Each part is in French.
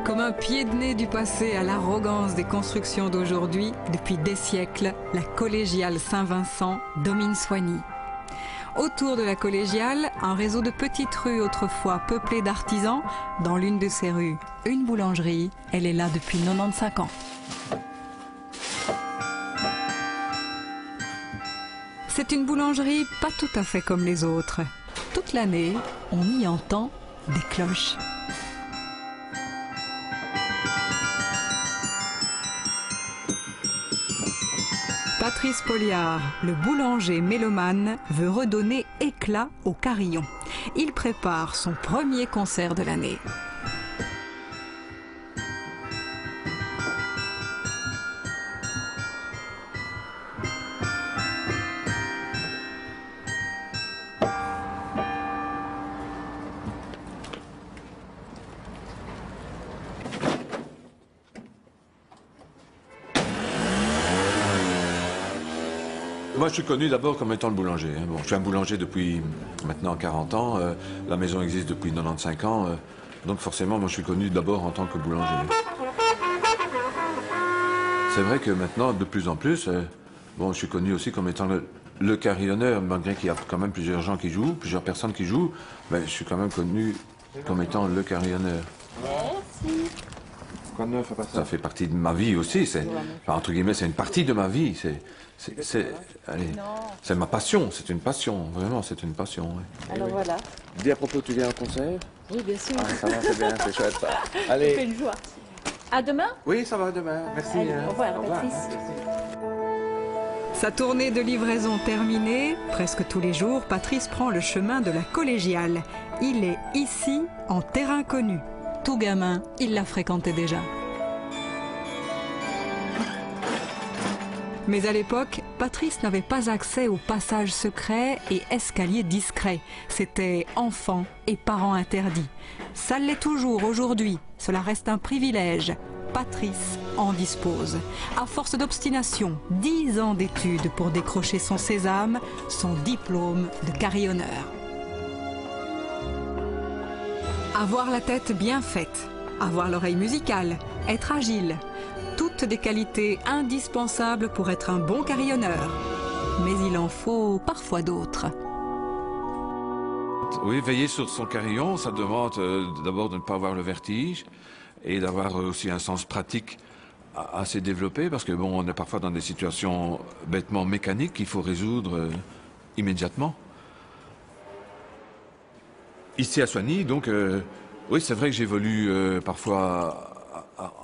Comme un pied de nez du passé à l'arrogance des constructions d'aujourd'hui, depuis des siècles, la collégiale Saint-Vincent domine Soignies. Autour de la collégiale, un réseau de petites rues autrefois peuplées d'artisans. Dans l'une de ces rues, une boulangerie. Elle est là depuis 95 ans. C'est une boulangerie pas tout à fait comme les autres. Toute l'année, on y entend des cloches. Patrice Poliard, le boulanger mélomane, veut redonner éclat au carillon. Il prépare son premier concert de l'année. Moi, je suis connu d'abord comme étant le boulanger. Bon, je suis un boulanger depuis maintenant 40 ans. La maison existe depuis 95 ans. Donc forcément, moi, je suis connu d'abord en tant que boulanger. C'est vrai que maintenant, de plus en plus, bon, je suis connu aussi comme étant le carillonneur, malgré qu'il y a quand même plusieurs gens qui jouent, plusieurs personnes qui jouent. Mais je suis quand même connu comme étant le carillonneur. Merci. Quoi de neuf à part ça? Ça fait partie de ma vie aussi. Enfin, entre guillemets, c'est une partie de ma vie. C'est ma passion, c'est une passion, vraiment, c'est une passion. Oui. Alors voilà. Dis à propos, tu viens au concert? Oui, bien sûr. Ah, ça va, c'est bien, c'est chouette ça. Allez. C'est une joie. À demain? Oui, ça va demain. Merci. Allez, au revoir, Patrice. Sa tournée de livraison terminée, presque tous les jours, Patrice prend le chemin de la collégiale. Il est ici, en terrain connu. Tout gamin, il l'a fréquenté déjà. Mais à l'époque, Patrice n'avait pas accès aux passages secrets et escaliers discrets. C'était enfant et parents interdits. Ça l'est toujours aujourd'hui. Cela reste un privilège. Patrice en dispose. À force d'obstination, 10 ans d'études pour décrocher son sésame, son diplôme de carillonneur. Avoir la tête bien faite, avoir l'oreille musicale, être agile. Toutes des qualités indispensables pour être un bon carillonneur. Mais il en faut parfois d'autres. Oui, veiller sur son carillon, ça demande d'abord de ne pas avoir le vertige et d'avoir aussi un sens pratique assez développé parce que bon, on est parfois dans des situations bêtement mécaniques qu'il faut résoudre immédiatement. Ici à Soignies, donc, oui, c'est vrai que j'évolue parfois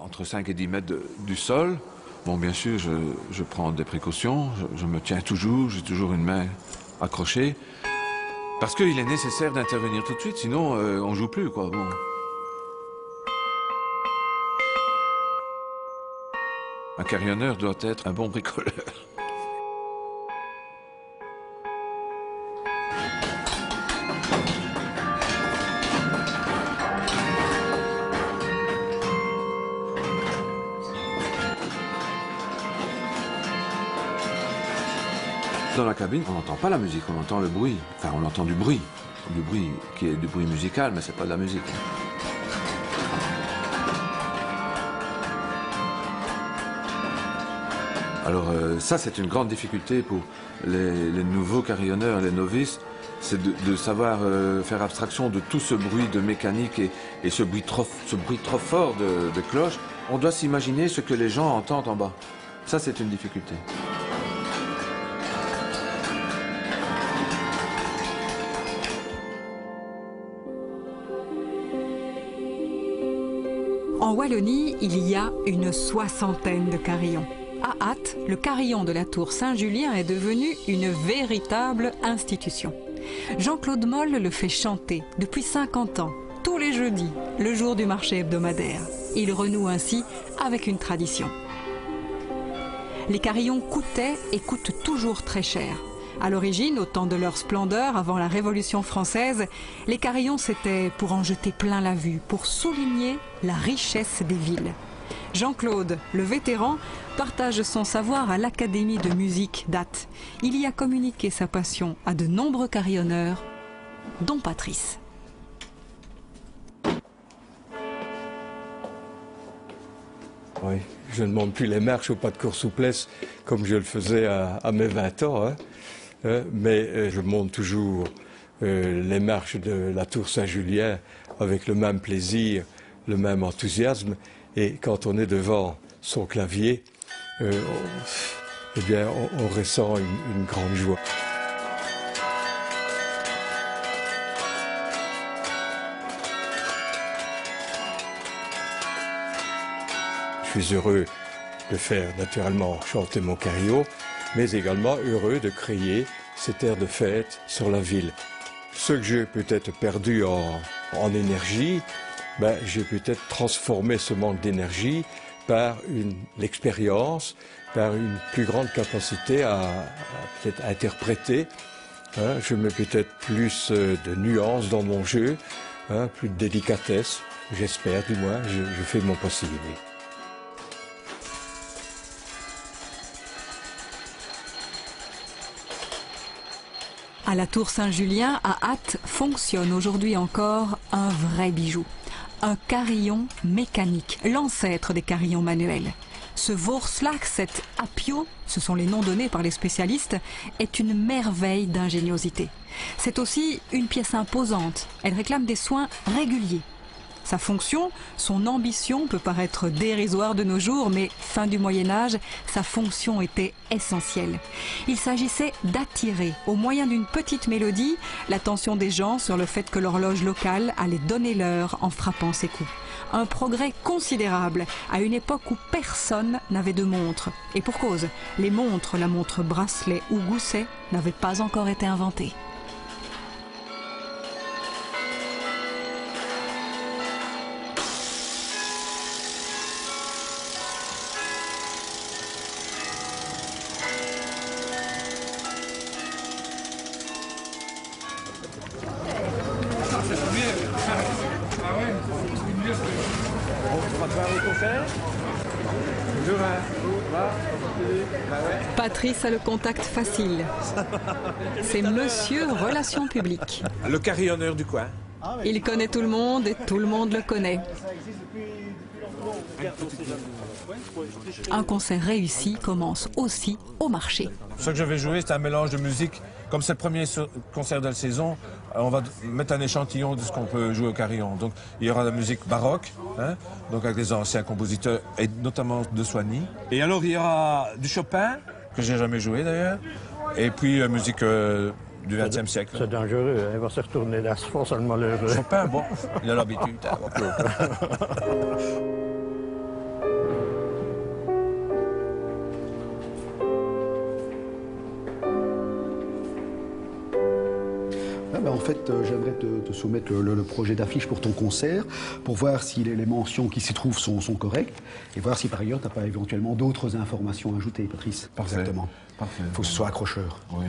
entre 5 et 10 mètres du sol. Bon, bien sûr, je prends des précautions, je me tiens toujours, j'ai toujours une main accrochée. Parce qu'il est nécessaire d'intervenir tout de suite, sinon on joue plus, quoi. Bon. Un carillonneur doit être un bon bricoleur. Dans la cabine, on n'entend pas la musique, on entend le bruit. Enfin, on entend du bruit qui est du bruit musical, mais c'est pas de la musique. Alors ça, c'est une grande difficulté pour les nouveaux carillonneurs, les novices, c'est de savoir faire abstraction de tout ce bruit de mécanique et ce bruit trop fort de cloche. On doit s'imaginer ce que les gens entendent en bas. Ça, c'est une difficulté. En Wallonie, il y a une 60aine de carillons. À Ath, le carillon de la tour Saint-Julien est devenu une véritable institution. Jean-Claude Moll le fait chanter depuis 50 ans, tous les jeudis, le jour du marché hebdomadaire. Il renoue ainsi avec une tradition. Les carillons coûtaient et coûtent toujours très cher. À l'origine, au temps de leur splendeur, avant la Révolution française, les carillons c'était pour en jeter plein la vue, pour souligner la richesse des villes. Jean-Claude, le vétéran, partage son savoir à l'Académie de musique d'Ath. Il y a communiqué sa passion à de nombreux carillonneurs, dont Patrice. Oui. Je ne monte plus les marches au pas de course souplesse comme je le faisais à mes 20 ans, hein. Mais je monte toujours les marches de la Tour Saint-Julien avec le même plaisir, le même enthousiasme. Et quand on est devant son clavier, eh bien, on ressent une grande joie. Je suis heureux de faire naturellement chanter mon carillon, mais également heureux de créer cet air de fête sur la ville. Ce que j'ai peut-être perdu en énergie, ben, j'ai peut-être transformé ce manque d'énergie par l'expérience, par une plus grande capacité à peut-être interpréter. Hein, je mets peut-être plus de nuances dans mon jeu, hein, plus de délicatesse, j'espère du moins, je fais de mon possible. À la Tour Saint-Julien, à Ath, fonctionne aujourd'hui encore un vrai bijou. Un carillon mécanique, l'ancêtre des carillons manuels. Ce Vorslag, cet Appio, ce sont les noms donnés par les spécialistes, est une merveille d'ingéniosité. C'est aussi une pièce imposante. Elle réclame des soins réguliers. Sa fonction, son ambition peut paraître dérisoire de nos jours, mais fin du Moyen-Âge, sa fonction était essentielle. Il s'agissait d'attirer, au moyen d'une petite mélodie, l'attention des gens sur le fait que l'horloge locale allait donner l'heure en frappant ses coups. Un progrès considérable à une époque où personne n'avait de montre. Et pour cause, les montres, la montre bracelet ou gousset, n'avaient pas encore été inventées. Patrice a le contact facile. C'est monsieur Relations publiques. Le carillonneur du coin. Il connaît tout le monde et tout le monde le connaît. Un concert réussi commence aussi au marché. Ce que je vais jouer, c'est un mélange de musique. Comme c'est le premier concert de la saison, on va mettre un échantillon de ce qu'on peut jouer au carillon. Donc il y aura de la musique baroque, hein, donc avec des anciens compositeurs, et notamment de Soigny. Et alors il y aura du Chopin, que j'ai jamais joué d'ailleurs, et puis musique du XXe siècle. C'est dangereux, hein, il va se retourner là, c'est forcément malheureux. Chopin, bon, il a l'habitude. En fait, j'aimerais te soumettre le projet d'affiche pour ton concert, pour voir si les mentions qui s'y trouvent sont correctes, et voir si par ailleurs tu n'as pas éventuellement d'autres informations à ajouter, Patrice. Parfait. Exactement. Parfait. Il faut que ce soit accrocheur. Oui.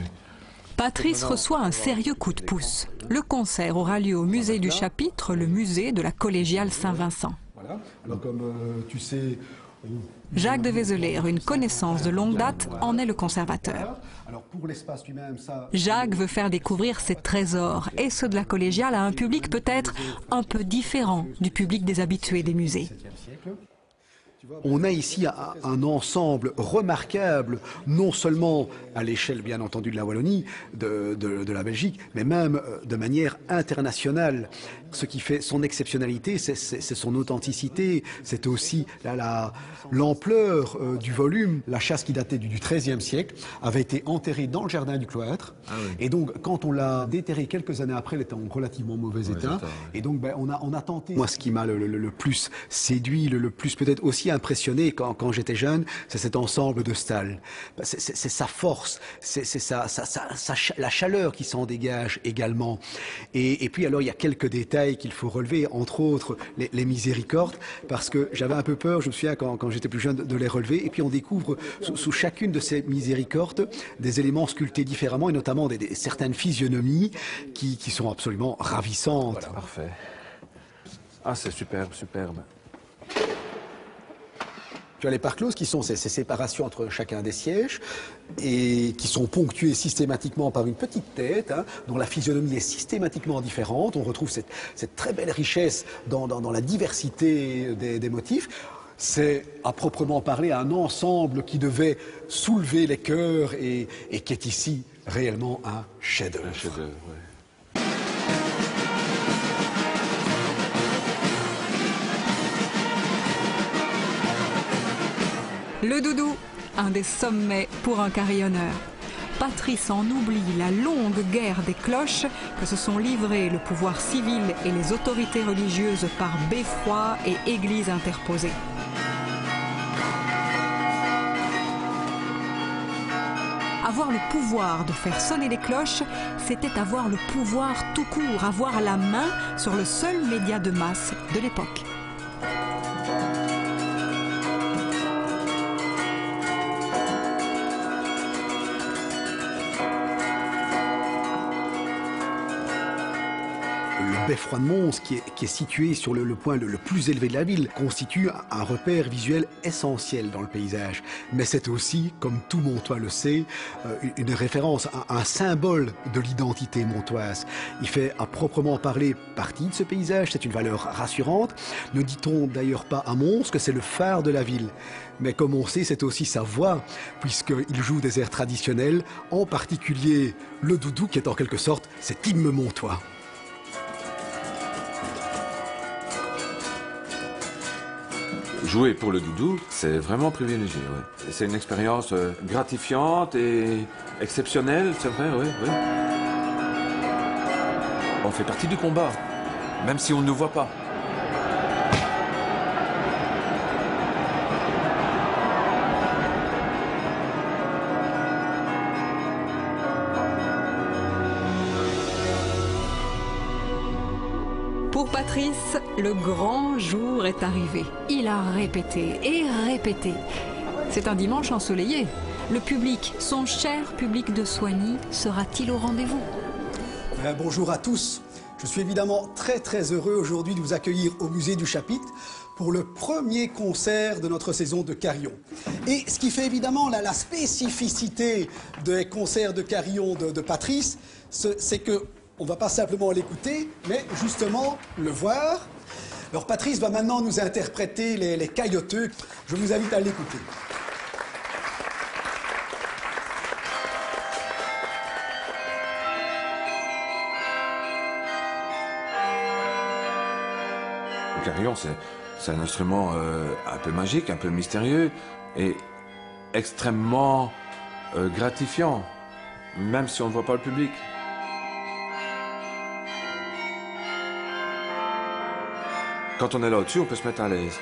Patrice reçoit un sérieux coup de pouce. Le concert aura lieu au musée du Chapitre, le musée de la collégiale Saint-Vincent. Voilà. Alors comme tu sais... Jacques de Vézelay, une connaissance de longue date, en est le conservateur. Alors pour l'espace lui-même, ça... Jacques veut faire découvrir ses trésors et ceux de la collégiale à un public peut-être un peu différent du public des habitués des musées. On a ici un ensemble remarquable, non seulement à l'échelle, bien entendu, de la Wallonie, de la Belgique, mais même de manière internationale. Ce qui fait son exceptionnalité, c'est son authenticité, c'est aussi l'ampleur du volume. La chasse qui datait du XIIIe siècle avait été enterrée dans le jardin du cloître. Ah oui. Et donc, quand on l'a déterrée quelques années après, elle était en relativement mauvais état. Et donc, on a tenté. Moi, ce qui m'a le plus séduit, le plus peut-être aussi impressionné quand j'étais jeune, c'est cet ensemble de stalles. C'est sa force, c'est la chaleur qui s'en dégage également. Et puis alors il y a quelques détails qu'il faut relever, entre autres les miséricordes, parce que j'avais un peu peur, je me souviens quand j'étais plus jeune, de les relever. Et puis on découvre sous chacune de ces miséricordes des éléments sculptés différemment, et notamment certaines physionomies qui sont absolument ravissantes. Voilà, parfait. Ah, c'est superbe, superbe. Tu as les parts closes qui sont ces séparations entre chacun des sièges et qui sont ponctuées systématiquement par une petite tête, hein, dont la physionomie est systématiquement différente. On retrouve cette très belle richesse dans la diversité des motifs. C'est à proprement parler un ensemble qui devait soulever les cœurs et qui est ici réellement un chef-d'œuvre. Un chef-d'œuvre, ouais. Le doudou, un des sommets pour un carillonneur. Patrice en oublie la longue guerre des cloches que se sont livrées le pouvoir civil et les autorités religieuses par beffroi et églises interposées. Avoir le pouvoir de faire sonner les cloches, c'était avoir le pouvoir tout court, avoir la main sur le seul média de masse de l'époque. Le beffroi de Mons, qui est situé sur le point le plus élevé de la ville, constitue un repère visuel essentiel dans le paysage. Mais c'est aussi, comme tout Montois le sait, une référence, un symbole de l'identité montoise. Il fait à proprement parler partie de ce paysage, c'est une valeur rassurante. Ne dit-on d'ailleurs pas à Mons que c'est le phare de la ville? Mais comme on sait, c'est aussi sa voix, puisqu'il joue des airs traditionnels, en particulier le doudou, qui est en quelque sorte cet hymne montois. Jouer pour le doudou, c'est vraiment privilégié. Ouais. C'est une expérience gratifiante et exceptionnelle, c'est vrai, oui. On fait partie du combat, même si on ne nous voit pas. Pour Patrice, le grand jour est arrivé. Il a répété et répété. C'est un dimanche ensoleillé. Le public, son cher public de Soigny, sera-t-il au rendez-vous? Bonjour à tous. Je suis évidemment très heureux aujourd'hui de vous accueillir au musée du Chapitre pour le premier concert de notre saison de carillon. Et ce qui fait évidemment la spécificité des concerts de carillon de Patrice, c'est que on ne va pas simplement l'écouter, mais justement le voir. Alors Patrice va maintenant nous interpréter les cailloteux. Je vous invite à l'écouter. Le carillon, c'est un instrument un peu magique, un peu mystérieux et extrêmement gratifiant, même si on ne voit pas le public. Quand on est là au-dessus, on peut se mettre à l'aise.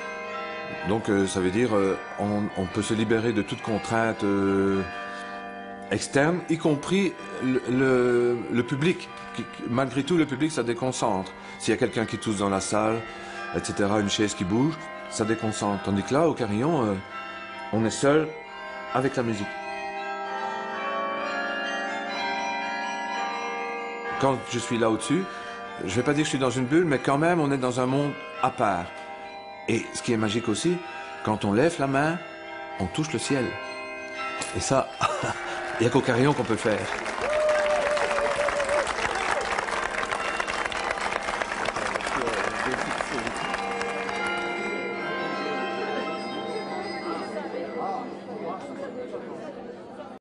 Donc ça veut dire on peut se libérer de toute contrainte externe, y compris le public. Malgré tout, le public, ça déconcentre. S'il y a quelqu'un qui tousse dans la salle, etc., une chaise qui bouge, ça déconcentre. Tandis que là, au carillon, on est seul avec la musique. Quand je suis là au-dessus, je ne vais pas dire que je suis dans une bulle, mais quand même, on est dans un monde à part. Et ce qui est magique aussi, quand on lève la main, on touche le ciel. Et ça, il n'y a qu'au carillon qu'on peut le faire.